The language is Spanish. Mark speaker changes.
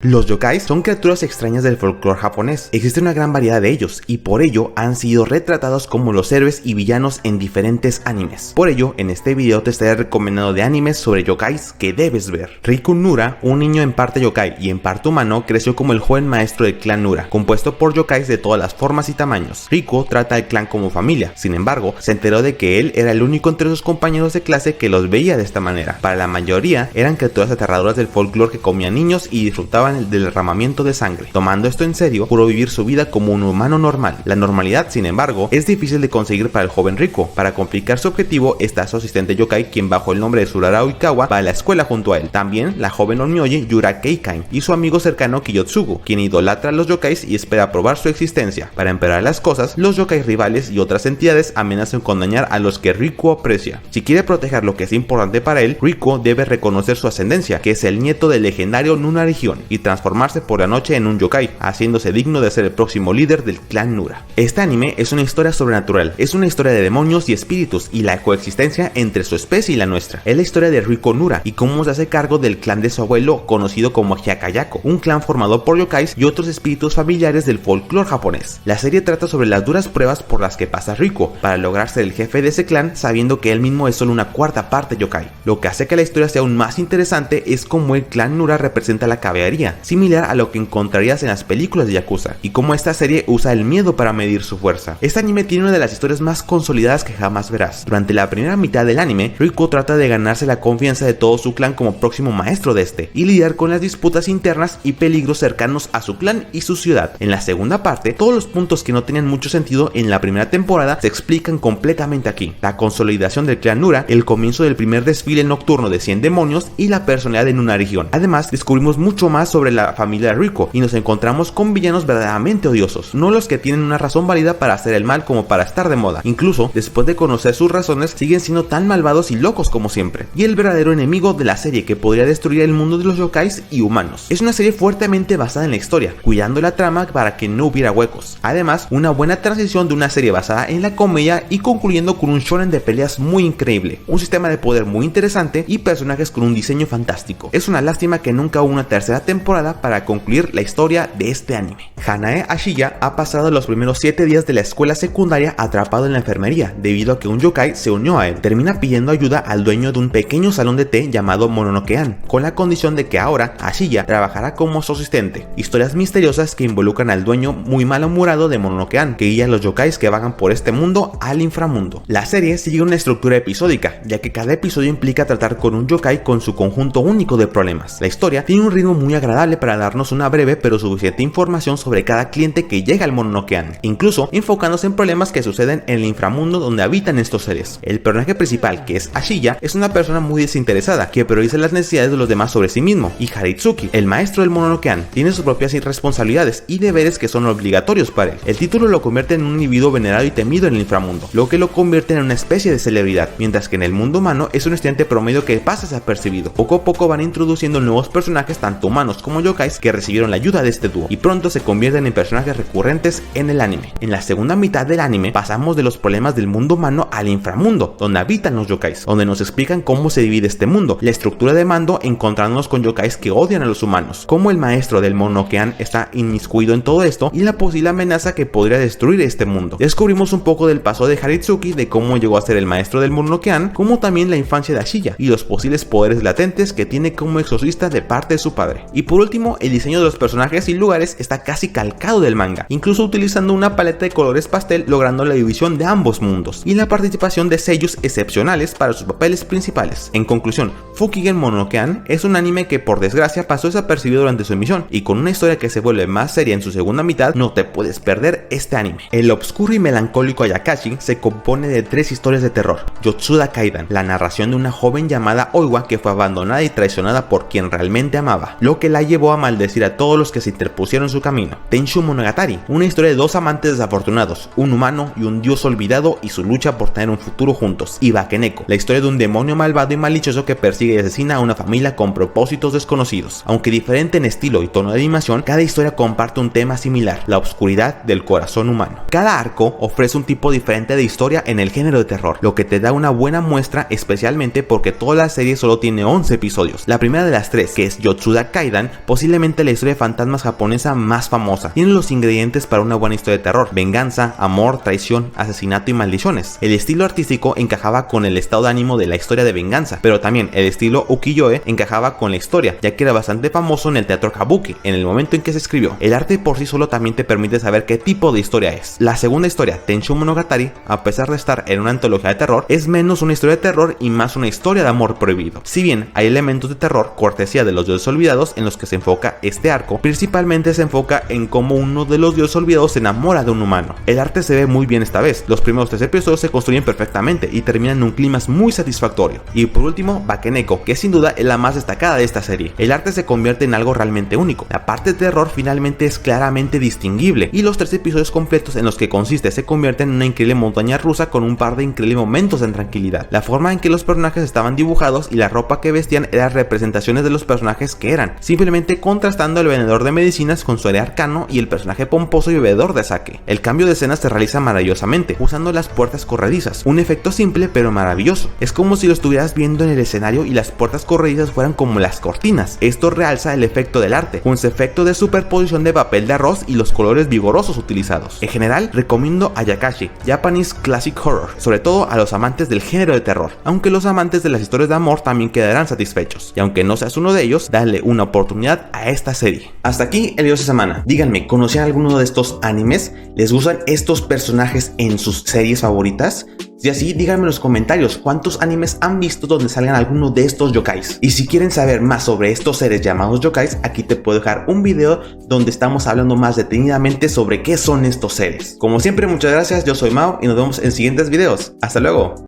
Speaker 1: Los yokais son criaturas extrañas del folclore japonés. Existe una gran variedad de ellos y por ello han sido retratados como los héroes y villanos en diferentes animes. Por ello, en este video te estaré recomendando de animes sobre yokais que debes ver. Riku Nura, un niño en parte yokai y en parte humano, creció como el joven maestro del clan Nura, compuesto por yokais de todas las formas y tamaños. Riku trata al clan como familia, sin embargo, se enteró de que él era el único entre sus compañeros de clase que los veía de esta manera. Para la mayoría, eran criaturas aterradoras del folclore que comían niños y disfrutaban el derramamiento de sangre. Tomando esto en serio, juró vivir su vida como un humano normal. La normalidad, sin embargo, es difícil de conseguir para el joven Riku. Para complicar su objetivo está su asistente yokai, quien bajo el nombre de Surara Oikawa va a la escuela junto a él. También la joven Onmyoji Yura Keikain y su amigo cercano Kiyotsugu, quien idolatra a los yokais y espera probar su existencia. Para empeorar las cosas, los yokais rivales y otras entidades amenazan con dañar a los que Riku aprecia. Si quiere proteger lo que es importante para él, Riku debe reconocer su ascendencia, que es el nieto del legendario Nunarigion, y transformarse por la noche en un yokai, haciéndose digno de ser el próximo líder del clan Nura. Este anime es una historia sobrenatural, es una historia de demonios y espíritus y la coexistencia entre su especie y la nuestra. Es la historia de Riku Nura y cómo se hace cargo del clan de su abuelo, conocido como Hyakayako, un clan formado por yokais y otros espíritus familiares del folclore japonés. La serie trata sobre las duras pruebas por las que pasa Riku para lograr ser el jefe de ese clan, sabiendo que él mismo es solo una cuarta parte yokai. Lo que hace que la historia sea aún más interesante es cómo el clan Nura representa la caballería, similar a lo que encontrarías en las películas de Yakuza, y cómo esta serie usa el miedo para medir su fuerza. Este anime tiene una de las historias más consolidadas que jamás verás. Durante la primera mitad del anime, Riku trata de ganarse la confianza de todo su clan como próximo maestro de este, y lidiar con las disputas internas y peligros cercanos a su clan y su ciudad. En la segunda parte, todos los puntos que no tenían mucho sentido en la primera temporada se explican completamente aquí. La consolidación del clan Nura, el comienzo del primer desfile nocturno de 100 demonios y la personalidad de Nunarigion. Además, descubrimos mucho más sobre la familia de Riku y nos encontramos con villanos verdaderamente odiosos, no los que tienen una razón válida para hacer el mal como para estar de moda. Incluso después de conocer sus razones, siguen siendo tan malvados y locos como siempre. Y el verdadero enemigo de la serie que podría destruir el mundo de los yokais y humanos. Es una serie fuertemente basada en la historia, cuidando la trama para que no hubiera huecos. Además, una buena transición de una serie basada en la comedia y concluyendo con un shonen de peleas muy increíble, un sistema de poder muy interesante y personajes con un diseño fantástico. Es una lástima que nunca hubo una tercera temporada para concluir la historia de este anime. Hanae Ashiya ha pasado los primeros 7 días de la escuela secundaria atrapado en la enfermería debido a que un yokai se unió a él. Termina pidiendo ayuda al dueño de un pequeño salón de té llamado Mononokean, con la condición de que ahora Ashiya trabajará como su asistente. Historias misteriosas que involucran al dueño muy malhumorado de Mononokean, que guía a los yokais que vagan por este mundo al inframundo. La serie sigue una estructura episódica, ya que cada episodio implica tratar con un yokai con su conjunto único de problemas. La historia tiene un ritmo muy agradable para darnos una breve pero suficiente información sobre cada cliente que llega al Mononokean, incluso enfocándose en problemas que suceden en el inframundo donde habitan estos seres. El personaje principal, que es Ashiya, es una persona muy desinteresada que prioriza las necesidades de los demás sobre sí mismo, y Haritsuki, el maestro del Mononokean, tiene sus propias responsabilidades y deberes que son obligatorios para él. El título lo convierte en un individuo venerado y temido en el inframundo, lo que lo convierte en una especie de celebridad, mientras que en el mundo humano es un estudiante promedio que pasa desapercibido. Poco a poco van introduciendo nuevos personajes, tanto humanos como yokais, que recibieron la ayuda de este dúo y pronto se convierten en personajes recurrentes en el anime. En la segunda mitad del anime pasamos de los problemas del mundo humano al inframundo, donde habitan los yokais, donde nos explican cómo se divide este mundo, la estructura de mando, encontrándonos con yokais que odian a los humanos, cómo el maestro del Mononokean está inmiscuido en todo esto y la posible amenaza que podría destruir este mundo. Descubrimos un poco del paso de Haritsuki, de cómo llegó a ser el maestro del Mononokean, como también la infancia de Ashiya y los posibles poderes latentes que tiene como exorcista de parte de su padre. Y por último, el diseño de los personajes y lugares está casi calcado del manga, incluso utilizando una paleta de colores pastel, logrando la división de ambos mundos y la participación de seiyus excepcionales para sus papeles principales. En conclusión, Fukigen Mononokean es un anime que por desgracia pasó desapercibido durante su emisión, y con una historia que se vuelve más seria en su segunda mitad, no te puedes perder este anime. El obscuro y melancólico Ayakashi se compone de 3 historias de terror. Yotsuda Kaidan, la narración de una joven llamada Oiwa que fue abandonada y traicionada por quien realmente amaba, lo que la llevó a maldecir a todos los que se interpusieron en su camino. Tenshou Monogatari, una historia de 2 amantes desafortunados, un humano y un dios olvidado y su lucha por tener un futuro juntos. Y Bakeneko, la historia de un demonio malvado y malicioso que persigue y asesina a una familia con propósitos desconocidos. Aunque diferente en estilo y tono de animación, cada historia comparte un tema similar: la oscuridad del corazón humano. Cada arco ofrece un tipo diferente de historia en el género de terror, lo que te da una buena muestra, especialmente porque toda la serie solo tiene 11 episodios. La primera de las 3, que es Yotsuda Kaidan, Guardian, posiblemente la historia de fantasmas japonesa más famosa. Tiene los ingredientes para una buena historia de terror: venganza, amor, traición, asesinato y maldiciones. El estilo artístico encajaba con el estado de ánimo de la historia de venganza, pero también el estilo ukiyo-e encajaba con la historia, ya que era bastante famoso en el teatro kabuki en el momento en que se escribió. El arte por sí solo también te permite saber qué tipo de historia es. La segunda historia, Tenshou Monogatari, a pesar de estar en una antología de terror, es menos una historia de terror y más una historia de amor prohibido. Si bien hay elementos de terror, cortesía de los dioses olvidados, en los que se enfoca este arco, principalmente se enfoca en cómo uno de los dioses olvidados se enamora de un humano. El arte se ve muy bien esta vez, los primeros 3 episodios se construyen perfectamente y terminan en un clima muy satisfactorio. Y por último, Bakeneko, que sin duda es la más destacada de esta serie. El arte se convierte en algo realmente único. La parte de terror finalmente es claramente distinguible y los 3 episodios completos en los que consiste se convierten en una increíble montaña rusa con un par de increíbles momentos de tranquilidad. La forma en que los personajes estaban dibujados y la ropa que vestían eran representaciones de los personajes que eran, simplemente contrastando el vendedor de medicinas con su aire arcano y el personaje pomposo y bebedor de sake. El cambio de escena se realiza maravillosamente, usando las puertas corredizas, un efecto simple pero maravilloso. Es como si lo estuvieras viendo en el escenario y las puertas corredizas fueran como las cortinas. Esto realza el efecto del arte, con su efecto de superposición de papel de arroz y los colores vigorosos utilizados. En general, recomiendo Ayakashi, Japanese Classic Horror, sobre todo a los amantes del género de terror, aunque los amantes de las historias de amor también quedarán satisfechos, y aunque no seas uno de ellos, dale una oportunidad a esta serie. Hasta aquí el video de esta semana. Díganme, ¿conocían alguno de estos animes? ¿Les gustan estos personajes en sus series favoritas? Si así, díganme en los comentarios cuántos animes han visto donde salgan alguno de estos yokais. Y si quieren saber más sobre estos seres llamados yokais, aquí te puedo dejar un video donde estamos hablando más detenidamente sobre qué son estos seres. Como siempre, muchas gracias, yo soy Mao y nos vemos en siguientes videos. Hasta luego.